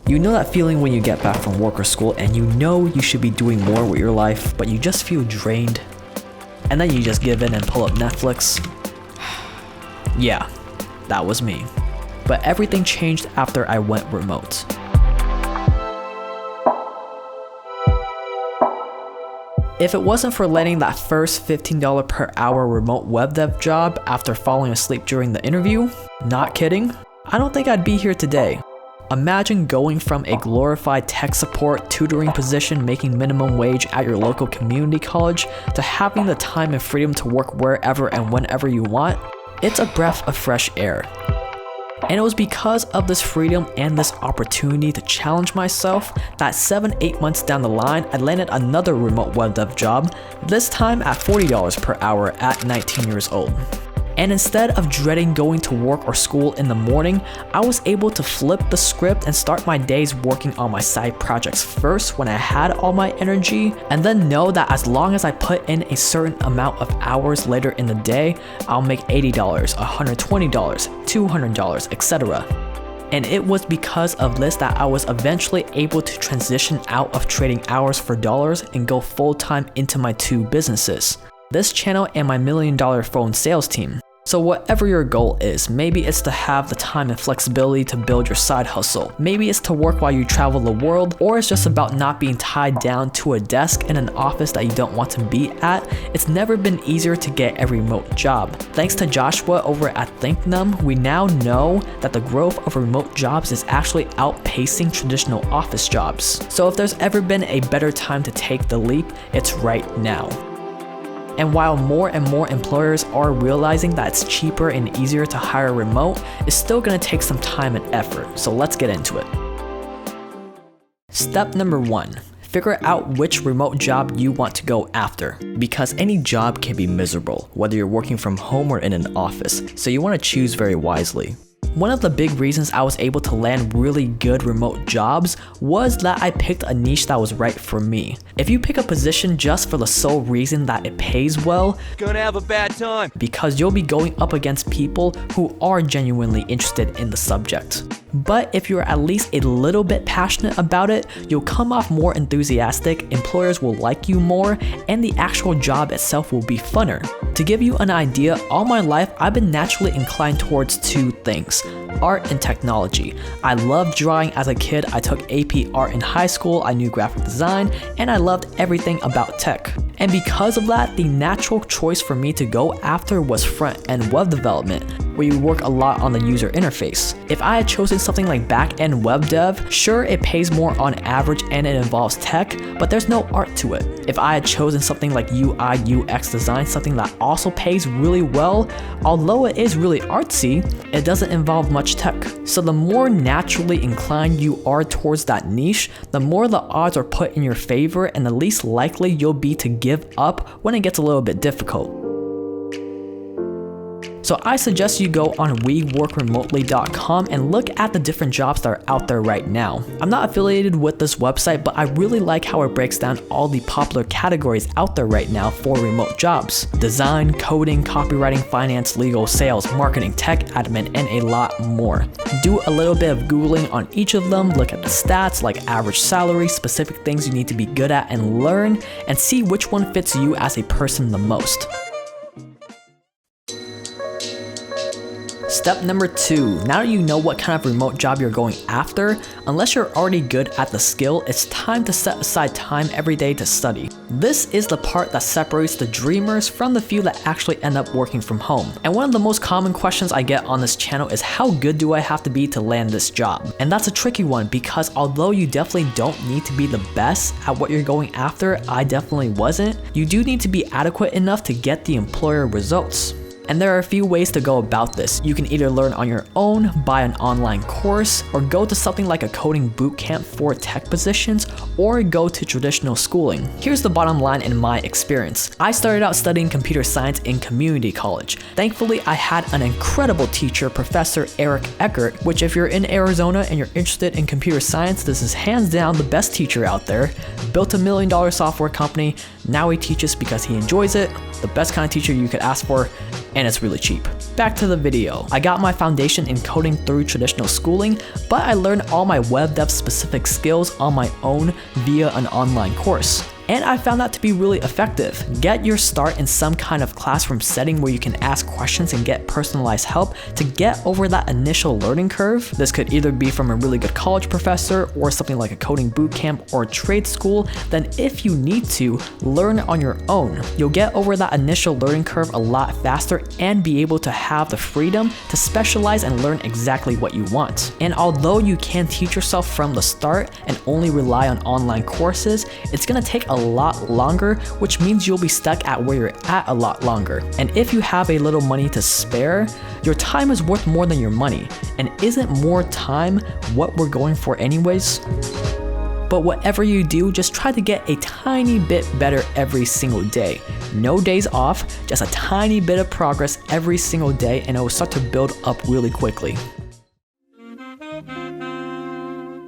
You know that feeling when you get back from work or school and you know you should be doing more with your life, but you just feel drained? And then you just give in and pull up Netflix? Yeah, that was me. But everything changed after I went remote. If it wasn't for landing that first $15 per hour remote web dev job after falling asleep during the interview, not kidding, I don't think I'd be here today. Imagine going from a glorified tech support tutoring position making minimum wage at your local community college to having the time and freedom to work wherever and whenever you want. It's a breath of fresh air. And it was because of this freedom and this opportunity to challenge myself that 7-8 months down the line, I landed another remote web dev job, this time at $40 per hour at 19 years old. And instead of dreading going to work or school in the morning, I was able to flip the script and start my days working on my side projects first when I had all my energy, and then know that as long as I put in a certain amount of hours later in the day, I'll make $80, $120, $200, etc. And it was because of this that I was eventually able to transition out of trading hours for dollars and go full-time into my two businesses, this channel and my $1 million phone sales team. So whatever your goal is, maybe it's to have the time and flexibility to build your side hustle, maybe it's to work while you travel the world, or it's just about not being tied down to a desk in an office that you don't want to be at, it's never been easier to get a remote job. Thanks to Joshua over at ThinkNum, we now know that the growth of remote jobs is actually outpacing traditional office jobs. So if there's ever been a better time to take the leap, it's right now. And while more and more employers are realizing that it's cheaper and easier to hire remote, it's still going to take some time and effort, so let's get into it. Step number 1. Figure out which remote job you want to go after, because any job can be miserable, whether you're working from home or in an office, so you want to choose very wisely. One of the big reasons I was able to land really good remote jobs was that I picked a niche that was right for me. If you pick a position just for the sole reason that it pays well, gonna have a bad time, because you'll be going up against people who are genuinely interested in the subject. But if you're at least a little bit passionate about it, you'll come off more enthusiastic, employers will like you more, and the actual job itself will be funner. To give you an idea, all my life I've been naturally inclined towards two things: art and technology. I loved drawing as a kid, I took AP art in high school, I knew graphic design, and I loved everything about tech. And because of that, the natural choice for me to go after was front-end web development, where you work a lot on the user interface. If I had chosen something like back-end web dev, sure, it pays more on average and it involves tech, but there's no art to it. If I had chosen something like UI UX design, something that also pays really well, although it is really artsy, it doesn't involve much tech. So the more naturally inclined you are towards that niche, the more the odds are put in your favor and the least likely you'll be to give up when it gets a little bit difficult. So I suggest you go on weworkremotely.com and look at the different jobs that are out there right now. I'm not affiliated with this website, but I really like how it breaks down all the popular categories out there right now for remote jobs: design, coding, copywriting, finance, legal, sales, marketing, tech, admin, and a lot more. Do a little bit of Googling on each of them, look at the stats like average salary, specific things you need to be good at and learn, and see which one fits you as a person the most. Step number 2, now that you know what kind of remote job you're going after, unless you're already good at the skill, it's time to set aside time every day to study. This is the part that separates the dreamers from the few that actually end up working from home. And one of the most common questions I get on this channel is, how good do I have to be to land this job? And that's a tricky one, because although you definitely don't need to be the best at what you're going after, I definitely wasn't, you do need to be adequate enough to get the employer results. And there are a few ways to go about this. You can either learn on your own, buy an online course, or go to something like a coding bootcamp for tech positions, or go to traditional schooling. Here's the bottom line in my experience. I started out studying computer science in community college. Thankfully, I had an incredible teacher, Professor Eric Eckert, which if you're in Arizona and you're interested in computer science, this is hands down the best teacher out there. Built a $1 million software company. Now he teaches because he enjoys it. The best kind of teacher you could ask for, and it's really cheap. Back to the video. I got my foundation in coding through traditional schooling, but I learned all my web dev specific skills on my own via an online course. And I found that to be really effective. Get your start in some kind of classroom setting where you can ask questions and get personalized help to get over that initial learning curve. This could either be from a really good college professor or something like a coding bootcamp or trade school. Then if you need to, learn on your own. You'll get over that initial learning curve a lot faster and be able to have the freedom to specialize and learn exactly what you want. And although you can teach yourself from the start and only rely on online courses, it's gonna take a lot longer, which means you'll be stuck at where you're at a lot longer. And if you have a little money to spare, your time is worth more than your money. And isn't more time what we're going for anyways? But whatever you do, just try to get a tiny bit better every single day. No days off, just a tiny bit of progress every single day, and it will start to build up really quickly.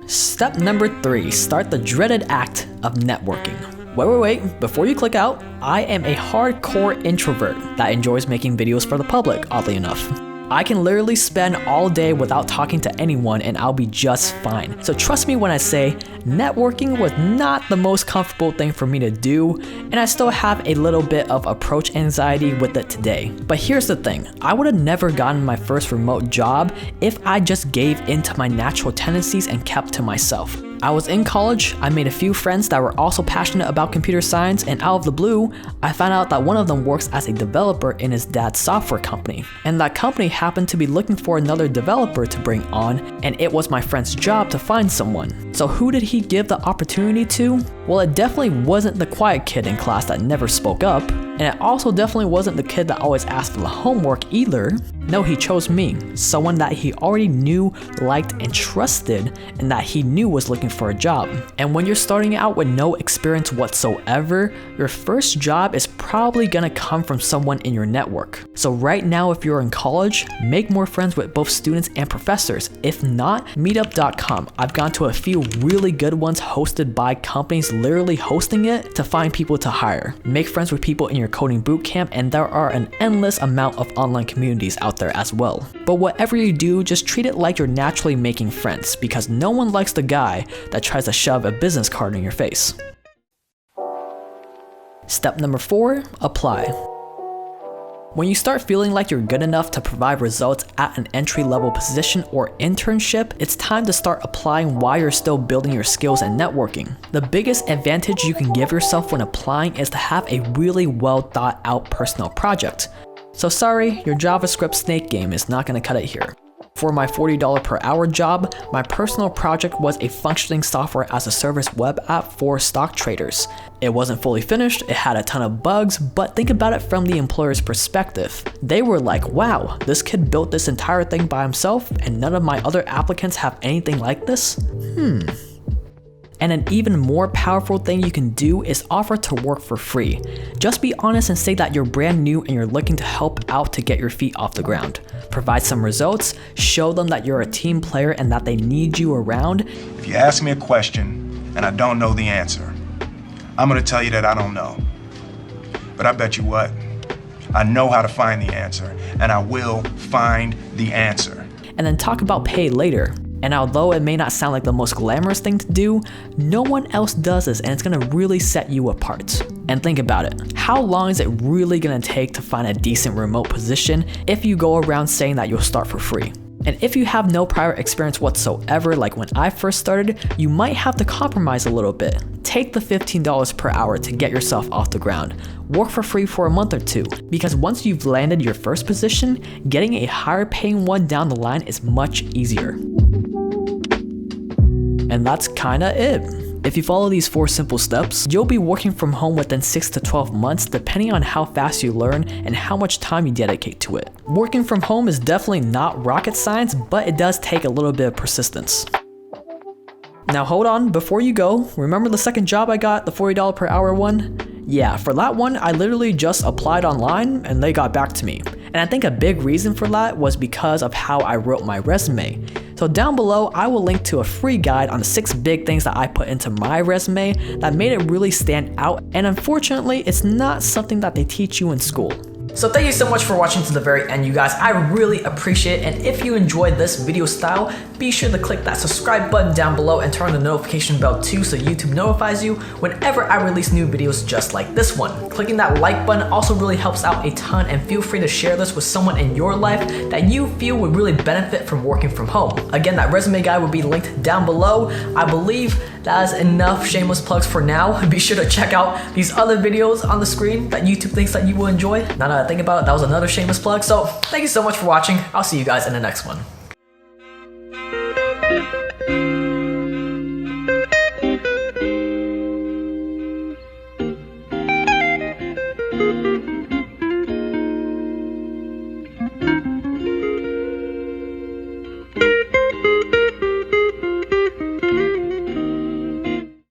Step number 3, start the dreaded act of networking. Wait, before you click out, I am a hardcore introvert that enjoys making videos for the public, oddly enough. I can literally spend all day without talking to anyone and I'll be just fine. So trust me when I say, networking was not the most comfortable thing for me to do, and I still have a little bit of approach anxiety with it today. But here's the thing, I would have never gotten my first remote job if I just gave in to my natural tendencies and kept to myself. I was in college, I made a few friends that were also passionate about computer science, and out of the blue, I found out that one of them works as a developer in his dad's software company. And that company happened to be looking for another developer to bring on, and it was my friend's job to find someone. So who did he give the opportunity to? Well, it definitely wasn't the quiet kid in class that never spoke up, and it also definitely wasn't the kid that always asked for the homework either. No, he chose me, someone that he already knew, liked, and trusted, and that he knew was looking for a job. And when you're starting out with no experience whatsoever, your first job is probably gonna come from someone in your network. So right now, if you're in college, make more friends with both students and professors. If not, meetup.com. I've gone to a few really good ones hosted by companies literally hosting it to find people to hire. Make friends with people in your coding bootcamp, and there are an endless amount of online communities out there as well. But whatever you do, just treat it like you're naturally making friends, because no one likes the guy that tries to shove a business card in your face. Step number 4, apply. When you start feeling like you're good enough to provide results at an entry-level position or internship, it's time to start applying while you're still building your skills and networking. The biggest advantage you can give yourself when applying is to have a really well thought out personal project. So sorry, your JavaScript snake game is not going to cut it here. For my $40 per hour job, my personal project was a functioning software as a service web app for stock traders. It wasn't fully finished, it had a ton of bugs, but think about it from the employer's perspective. They were like, wow, this kid built this entire thing by himself and none of my other applicants have anything like this? And an even more powerful thing you can do is offer to work for free. Just be honest and say that you're brand new and you're looking to help out to get your feet off the ground. Provide some results, show them that you're a team player and that they need you around. If you ask me a question and I don't know the answer, I'm gonna tell you that I don't know. But I bet you what, I know how to find the answer, and I will find the answer. And then talk about pay later. And although it may not sound like the most glamorous thing to do, no one else does this, and it's gonna really set you apart. And think about it, how long is it really gonna take to find a decent remote position if you go around saying that you'll start for free? And if you have no prior experience whatsoever, like when I first started, you might have to compromise a little bit. Take the $15 per hour to get yourself off the ground. Work for free for a month or two, because once you've landed your first position, getting a higher paying one down the line is much easier. And that's kinda it. If you follow these 4 simple steps, you'll be working from home within 6 to 12 months depending on how fast you learn and how much time you dedicate to it. Working from home is definitely not rocket science, but it does take a little bit of persistence. Now hold on, before you go, remember the second job I got, the $40 per hour one? Yeah, for that one, I literally just applied online and they got back to me. And I think a big reason for that was because of how I wrote my resume. So down below, I will link to a free guide on the 6 big things that I put into my resume that made it really stand out. And unfortunately, it's not something that they teach you in school. So thank you so much for watching to the very end, you guys. I really appreciate it. And if you enjoyed this video style, be sure to click that subscribe button down below and turn on the notification bell too so YouTube notifies you whenever I release new videos just like this one. Clicking that like button also really helps out a ton, and feel free to share this with someone in your life that you feel would really benefit from working from home. Again, that resume guide will be linked down below. I believe that is enough shameless plugs for now. Be sure to check out these other videos on the screen that YouTube thinks that you will enjoy. Now that I think about it, that was another shameless plug. So thank you so much for watching. I'll see you guys in the next one.